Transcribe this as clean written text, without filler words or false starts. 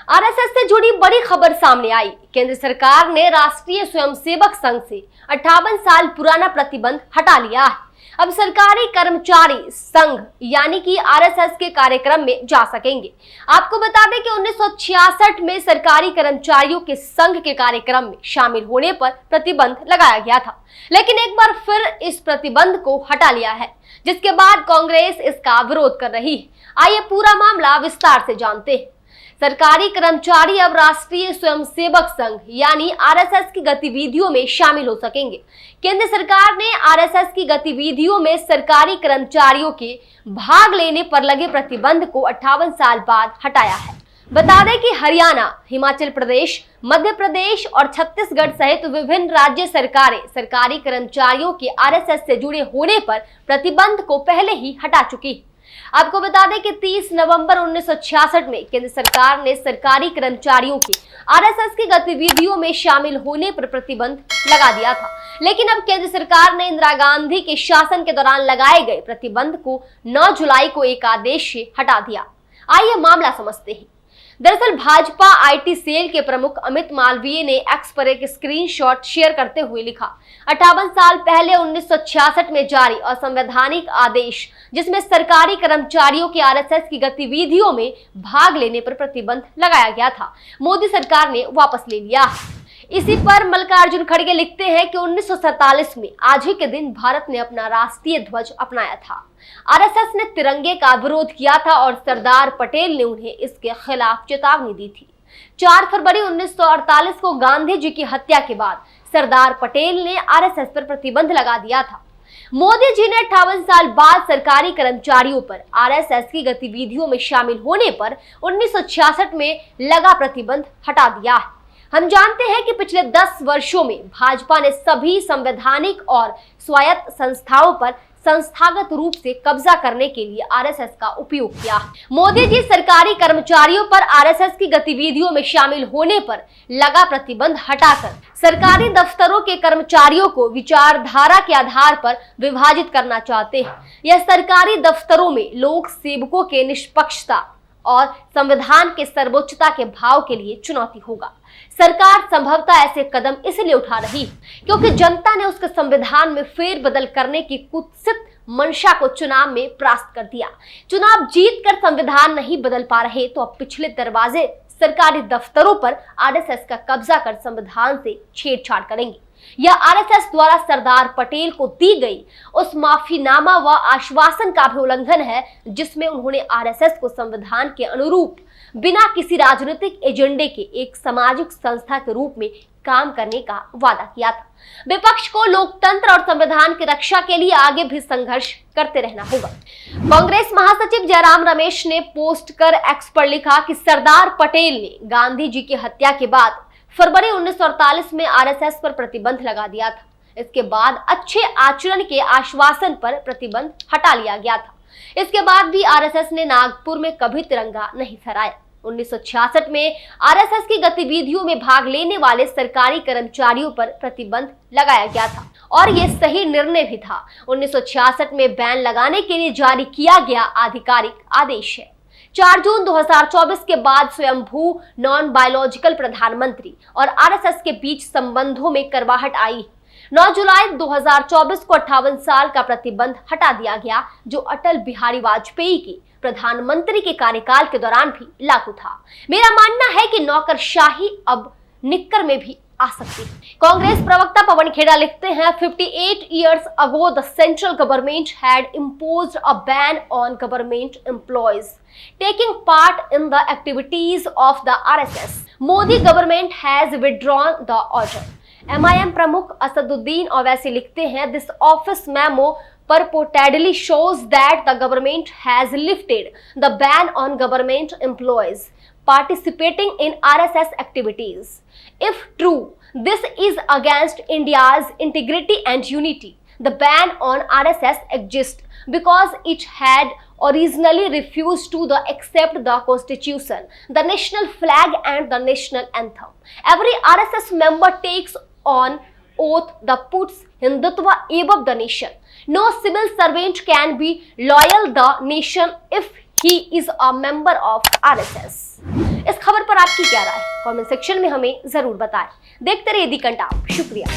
RSS से जुड़ी बड़ी खबर सामने आई। केंद्र सरकार ने राष्ट्रीय स्वयंसेवक संघ से 58 साल पुराना प्रतिबंध हटा लिया है। अब सरकारी कर्मचारी संघ यानी कि आरएसएस के कार्यक्रम में जा सकेंगे। आपको बता दें कि 1966 में सरकारी कर्मचारियों के संघ के कार्यक्रम में शामिल होने पर प्रतिबंध लगाया गया था, लेकिन एक बार फिर इस प्रतिबंध को हटा लिया है, जिसके बाद कांग्रेस इसका विरोध कर रही है। आइए पूरा मामला विस्तार से जानते हैं। सरकारी कर्मचारी अब राष्ट्रीय स्वयंसेवक संघ यानी आरएसएस की गतिविधियों में शामिल हो सकेंगे। केंद्र सरकार ने आरएसएस की गतिविधियों में सरकारी कर्मचारियों के भाग लेने पर लगे प्रतिबंध को 58 साल बाद हटाया है। बता दें कि हरियाणा, हिमाचल प्रदेश, मध्य प्रदेश और छत्तीसगढ़ सहित विभिन्न राज्य सरकारें सरकारी कर्मचारियों के आरएसएस से जुड़े होने पर प्रतिबंध को पहले ही हटा चुकी है। आपको बता दें कि 30 नवंबर 1966 में केंद्र सरकार ने सरकारी कर्मचारियों के आरएसएस की गतिविधियों में शामिल होने पर प्रतिबंध लगा दिया था, लेकिन अब केंद्र सरकार ने इंदिरा गांधी के शासन के दौरान लगाए गए प्रतिबंध को 9 जुलाई को एक आदेश से हटा दिया। आइए मामला समझते हैं। दरअसल भाजपा आईटी सेल के प्रमुख अमित मालवीय ने एक्स पर एक स्क्रीनशॉट शेयर करते हुए लिखा, 58 साल पहले 1966 में जारी असंवैधानिक आदेश जिसमें सरकारी कर्मचारियों के आरएसएस की गतिविधियों में भाग लेने पर प्रतिबंध लगाया गया था, मोदी सरकार ने वापस ले लिया। इसी पर मल्लिकार्जुन खड़गे लिखते हैं कि 1947 में आज ही के दिन भारत ने अपना राष्ट्रीय ध्वज अपनाया था। आरएसएस ने तिरंगे का विरोध किया था और सरदार पटेल ने उन्हें इसके खिलाफ चेतावनी दी थी। 4 फरवरी 1948 को गांधी जी की हत्या के बाद सरदार पटेल ने आरएसएस पर प्रतिबंध लगा दिया था। मोदी जी ने 58 साल बाद सरकारी कर्मचारियों पर आरएसएस की गतिविधियों में शामिल होने पर 1966 में लगा प्रतिबंध हटा दिया है। हम जानते हैं कि पिछले 10 वर्षों में भाजपा ने सभी संवैधानिक और स्वायत्त संस्थाओं पर संस्थागत रूप से कब्जा करने के लिए आरएसएस का उपयोग किया। मोदी जी सरकारी कर्मचारियों पर आरएसएस की गतिविधियों में शामिल होने पर लगा प्रतिबंध हटाकर सरकारी दफ्तरों के कर्मचारियों को विचारधारा के आधार पर विभाजित करना चाहते हैं। यह सरकारी दफ्तरों में लोक सेवकों के निष्पक्षता और संविधान के सर्वोच्चता के भाव के लिए चुनौती होगा। सरकार संभवतः ऐसे कदम इसलिए उठा रही क्योंकि जनता ने उसके संविधान में फेरबदल करने की कुत्सित मंशा को चुनाव में परास्त कर दिया। चुनाव जीतकर संविधान नहीं बदल पा रहे तो अब पिछले दरवाजे सरकारी दफ्तरों पर आरएसएस का कब्जा कर संविधान से छेड़छाड़ करेंगे। यह आरएसएस द्वारा सरदार पटेल को दी गई उस माफीनामा व आश्वासन का भी उल्लंघन है जिसमें उन्होंने आरएसएस को संविधान के अनुरूप बिना किसी राजनीतिक एजेंडे के एक सामाजिक संस्था के रूप में काम करने का वादा किया था। विपक्ष को लोकतंत्र और संविधान की रक्षा के लिए आगे भी संघर्ष करते रहना होगा। कांग्रेस महासचिव जयराम रमेश ने पोस्ट कर एक्स पर लिखा कि सरदार पटेल ने गांधी जी की हत्या के बाद फरवरी 1948 में आरएसएस पर प्रतिबंध लगा दिया था। इसके बाद अच्छे आचरण के आश्वासन पर प्रतिबंध हटा लिया गया था। इसके बाद भी आरएसएस ने नागपुर में कभी तिरंगा नहीं फहराया। 1966 में आरएसएस की गतिविधियों में भाग लेने वाले सरकारी कर्मचारियों पर प्रतिबंध लगाया गया था और यह सही निर्णय भी था। 1966 में बैन लगाने के लिए जारी किया गया आधिकारिक आदेश है। 4 जून 2024 के बाद स्वयंभू नॉन बायोलॉजिकल प्रधानमंत्री और आरएसएस के बीच संबंधों में करवाहट आई। 9 जुलाई 2024 को 58 साल का प्रतिबंध हटा दिया गया, जो अटल बिहारी वाजपेयी के प्रधानमंत्री के कार्यकाल के दौरान भी लागू था। मेरा मानना है कि नौकरशाही अब निक्कर में भी आ सकती है। कांग्रेस प्रवक्ता पवन खेड़ा लिखते हैं, 58 years ago the central government had imposed a ban on government employees taking part in the activities of the RSS. Modi government has withdrawn the order. MIM प्रमुख असदुद्दीन ओवैसी लिखते हैं, this office memo purportedly shows that the government has lifted the ban on government employees participating in RSS activities. If true, this is against India's integrity and unity. The ban on RSS exists because it had originally refused to accept the constitution, the national flag and the national anthem. Every RSS member takes on oath that puts Hindutva above the nation. No civil servant can be loyal the nation if he is a member of RSS. इस खबर पर आपकी क्या राय है? Comment section में हमें जरूर बताएं। देखते रहिए दी कंटाप। शुक्रिया।